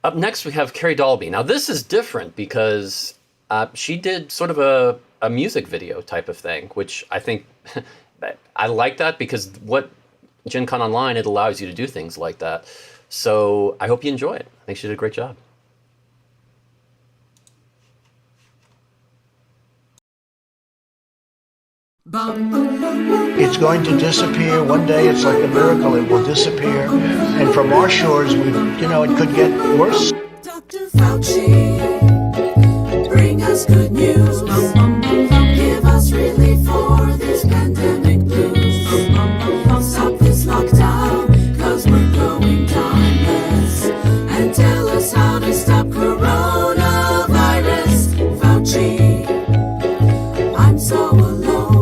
Up next, we have Carrie Dalby. Now, this is different because she did sort of a music video type of thing, which I think I like that because what Gen Con Online, it allows you to do things like that. So I hope you enjoy it. I think she did a great job. It's going to disappear. One day it's like a miracle. It will disappear. And from our shores, it could get worse. Dr. Fauci, bring us good news. Give us relief for this pandemic blues. Stop this lockdown, cause we're going timeless. And tell us how to stop coronavirus. Fauci, I'm so alone.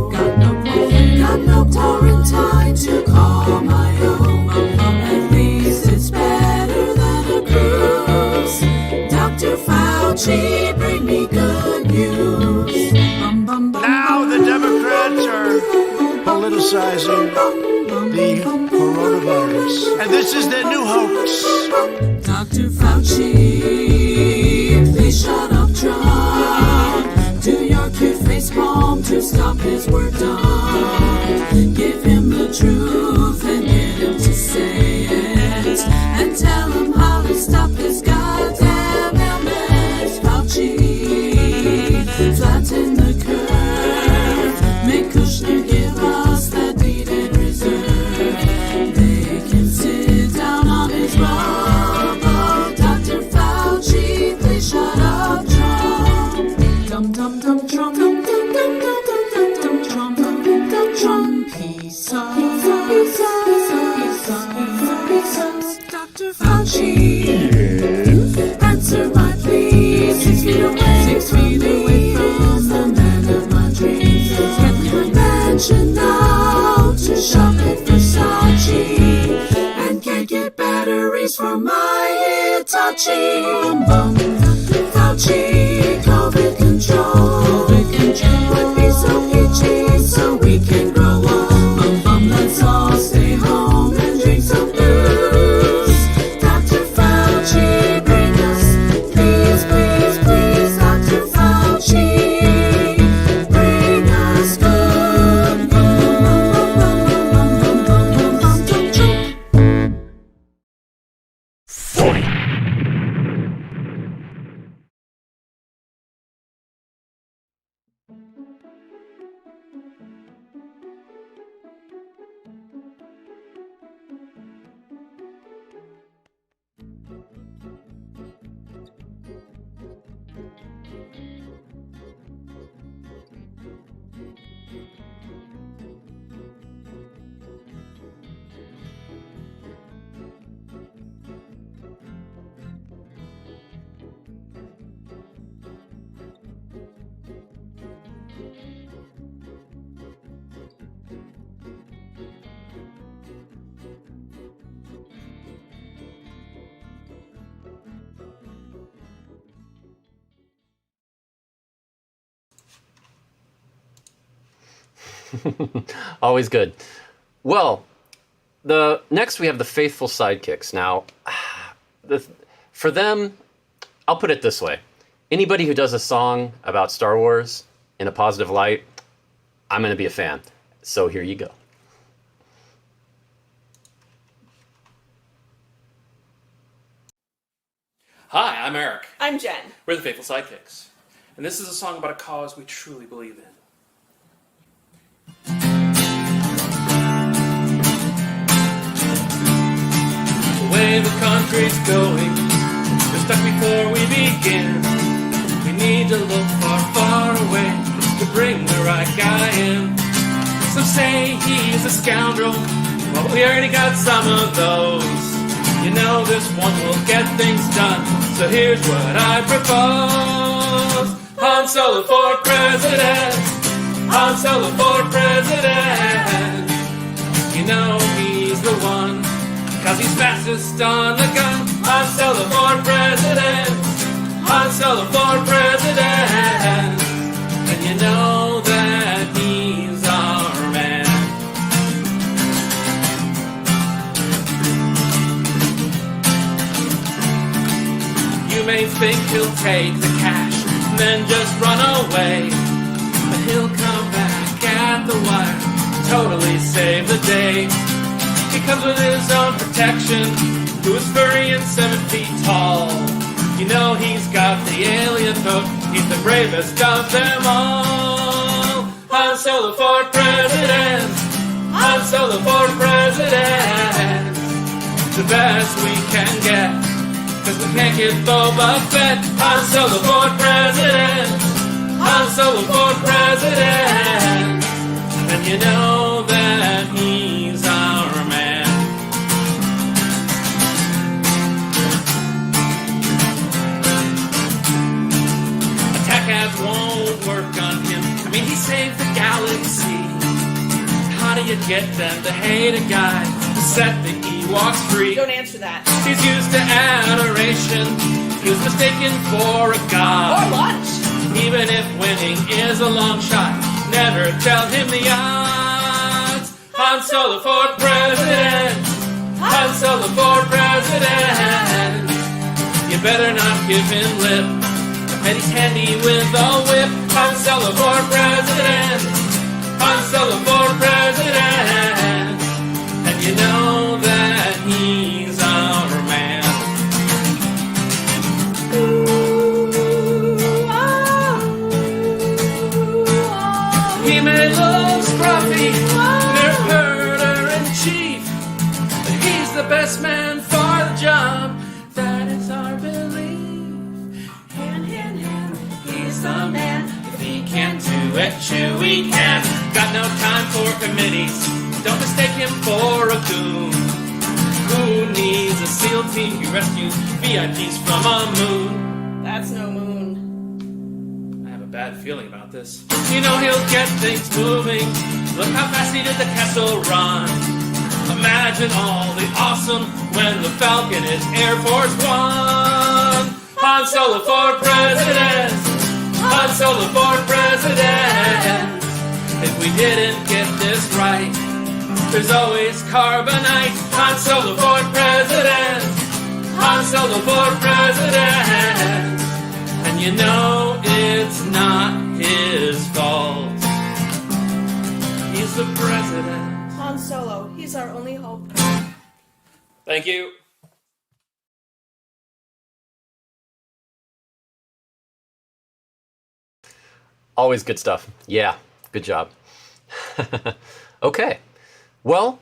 Got no quarantine to call my own. At least it's better than a cruise. Dr. Fauci, bring me good news. Now the Democrats are politicizing the coronavirus. And this is their new hoax. Dr. Fauci, please shut up Trump. Do your cute face palm to stop his work done. Give him the truth and get him to say it. And tell him how to stop this goddamn illness. Fauci, flatten the curve. Make Kushner give us that needed reserve. They can sit down on his rubber. Dr. Fauci, please shut up Trump. Dum dum dum Trump. Dum dum dum dum dum dum Trump. Trump. Peace up. Dr. Fauci, answer my plea. 6 feet away, 6 feet away from the man of my dreams. Get my mansion now to shop at Versace, and can't get batteries for my Hitachi. Bum bum. Fauci, COVID control. Would be so peachy. Always good. Well, next we have the faithful sidekicks. Now, for them, I'll put it this way. Anybody who does a song about Star Wars in a positive light, I'm going to be a fan. So here you go. Hi, I'm Eric. I'm Jen. We're the Faithful Sidekicks. And this is a song about a cause we truly believe in. The way the country's going, we're stuck before we begin. We need to look far, far away to bring the right guy in. Some say he's a scoundrel, well, we already got some of those. You know this one will get things done, so here's what I propose. Han Solo for president, Han Solo for president. You know he's the one, cause he's fastest on the gun. Han Solo for president, Han Solo for president. And you know that he's our man. You may think he'll take the cash and then just run away, but he'll come back at the wire, totally save the day. He comes with his own protection, who is furry and 7 feet tall. You know he's got the alien hook, he's the bravest of them all. Han Solo for president, Han Solo for president. The best we can get, cause we can't get Boba Fett. Han Solo for president, Han Solo for president. And you know that he's our man. Attack ads won't work on him. I mean, he saved the galaxy. How do you get them to hate a guy who set the Ewoks free? Don't answer that. He's used to adoration. He was mistaken for a god. Or lunch. Even if winning is a long shot, never tell him the odds. Han Solo for president, Han Solo for president. You better not give him lip, and he's handy with a whip. Han Solo for president, Han Solo for president. And you know that he's our man. He may look scruffy, nerd herder-in-chief, but he's the best man for the job. That is our belief. Hand, hand, hand, he's the man. If he can't do it, Chewie can. Got no time for committees. Don't mistake him for a goon. Who needs a SEAL team? He rescues VIPs from a moon. That's no moon. I have a bad feeling about this. You know he'll get things moving. Look how fast he did the Kessel Run. Imagine all the awesome when the Falcon is Air Force One. Han Solo for president, Han Solo for president. If we didn't get this right, there's always carbonite. Han Solo for president, Han Solo for president. And you know it's not his fault. He's the president. Han Solo, he's our only hope. Thank you. Always good stuff. Yeah, good job. Okay. Well,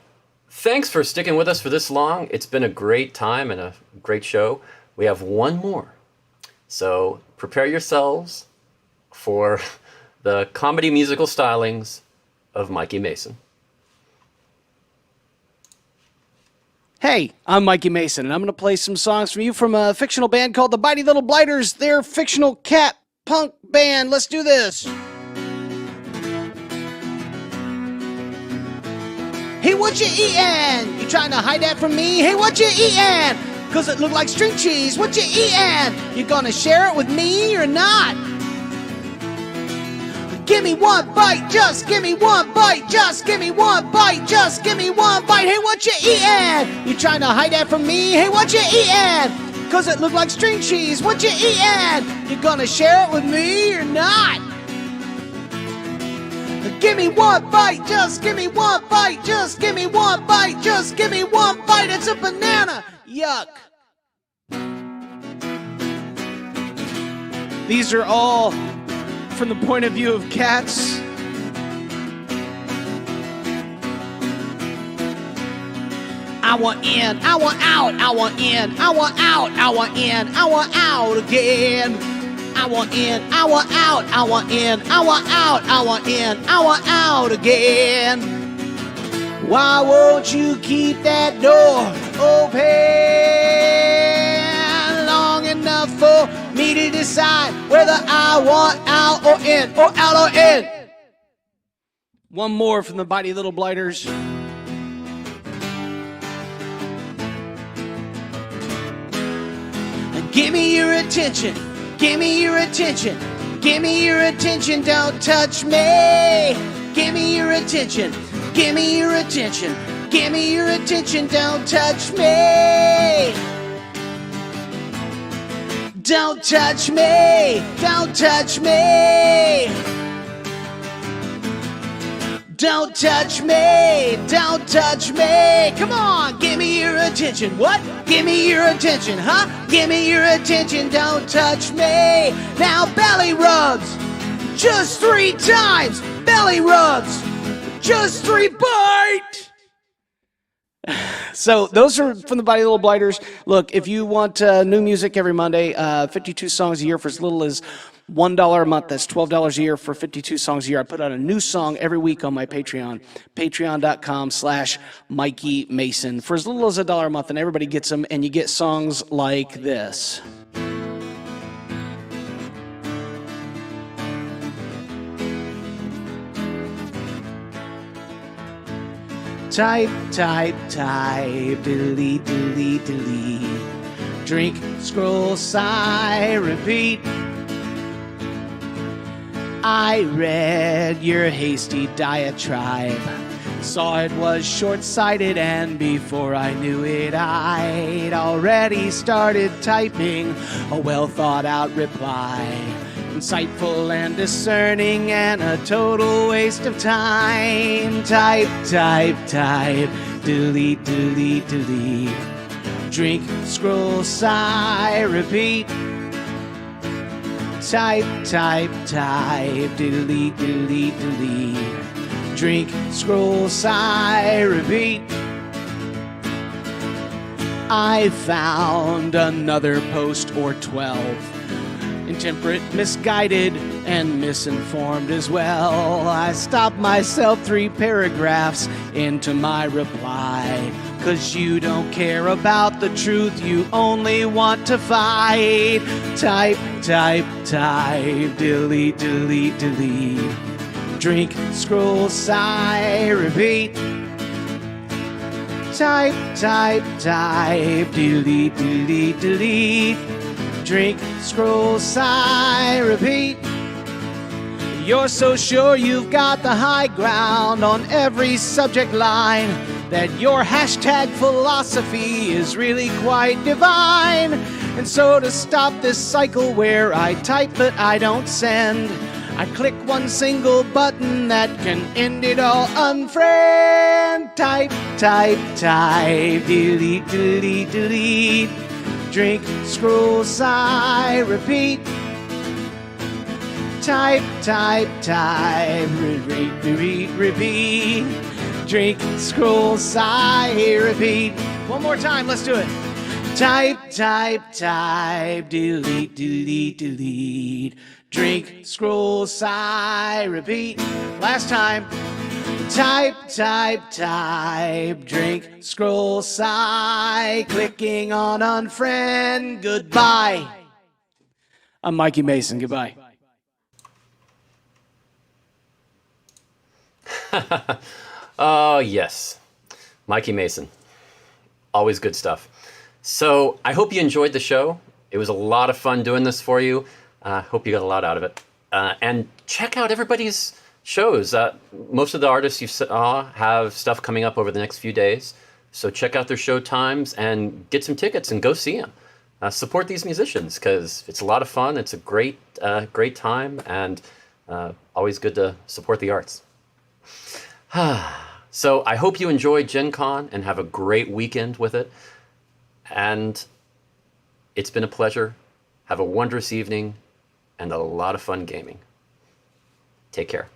thanks for sticking with us for this long. It's been a great time and a great show. We have one more. So prepare yourselves for the comedy musical stylings of Mikey Mason. Hey, I'm Mikey Mason, and I'm going to play some songs from you from a fictional band called the Bitey Little Blighters. They're a fictional cat punk band. Let's do this. Hey, what you eatin'? You trying to hide that from me? Hey, what you eatin'? Cause it look like string cheese. What you eatin'? You gonna share it with me or not? Give me one bite, just give me one bite, just give me one bite, just give me one bite. Hey, what you eatin'? You trying to hide that from me? Hey, what you eatin'? Cause it look like string cheese. What you eatin'? You gonna share it with me or not? Give me one bite, just give me one bite, just give me one bite, just give me one bite. It's a banana. Yuck. These are all from the point of view of cats. I want in, I want out, I want in, I want out, I want in, I want out again. I want in, I want out, I want in, I want out, I want in, I want out again. Why won't you keep that door open long enough for me to decide whether I want out or in, or out or in? One more from the Mighty Little Blighters. Give me your attention, give me your attention, give me your attention, don't touch me. Give me your attention, give me your attention, give me your attention, don't touch me. Don't touch me, don't touch me. Don't touch me, don't touch me. Come on, give me your attention. What? Give me your attention, huh? Give me your attention, don't touch me. Now belly rubs, just 3 times. Belly rubs, just 3 bites. So those are from the Mighty Little Blighters. Look, if you want new music every Monday, 52 songs a year for as little as $1 a month. That's $12 a year for 52 songs a year. I put out a new song every week on my Patreon, patreon.com/Mikey Mason, for as little as $1 a month, and everybody gets them, and you get songs like this. Type, type, type, delete, delete, delete. Drink, scroll, sigh, repeat. I read your hasty diatribe, saw it was short-sighted, and before I knew it, I'd already started typing a well-thought-out reply. Insightful and discerning and a total waste of time. Type, type, type, delete, delete, delete. Drink, scroll, sigh, repeat. Type, type, type, delete, delete, delete. Drink, scroll, sigh, repeat. I found another post or 12. Intemperate, misguided, and misinformed as well. I stopped myself 3 paragraphs into my reply. 'Cause you don't care about the truth, you only want to fight. Type, type, type, delete, delete, delete. Drink, scroll, sigh, repeat. Type, type, type, delete, delete, delete. Drink, scroll, sigh, repeat. You're so sure you've got the high ground on every subject line that your hashtag philosophy is really quite divine. And so to stop this cycle where I type but I don't send, I click one single button that can end it all. Unfriend. Type, type, type, delete, delete, delete. Drink, scroll, sigh, repeat. Type, type, type, repeat, repeat, repeat. Drink, scroll, sigh, repeat. One more time, let's do it. Type, type, type, delete, delete, delete. Drink, scroll, sigh, repeat. Last time. Type, type, type, drink, scroll, sigh, clicking on unfriend, goodbye. I'm Mikey Mason, goodbye. Oh, yes. Mikey Mason. Always good stuff. So I hope you enjoyed the show. It was a lot of fun doing this for you. Hope you got a lot out of it. And check out everybody's shows. Most of the artists you saw have stuff coming up over the next few days. So check out their show times and get some tickets and go see them. Support these musicians because it's a lot of fun. It's a great time, and always good to support the arts. So I hope you enjoyed Gen Con and have a great weekend with it. And it's been a pleasure. Have a wondrous evening and a lot of fun gaming. Take care.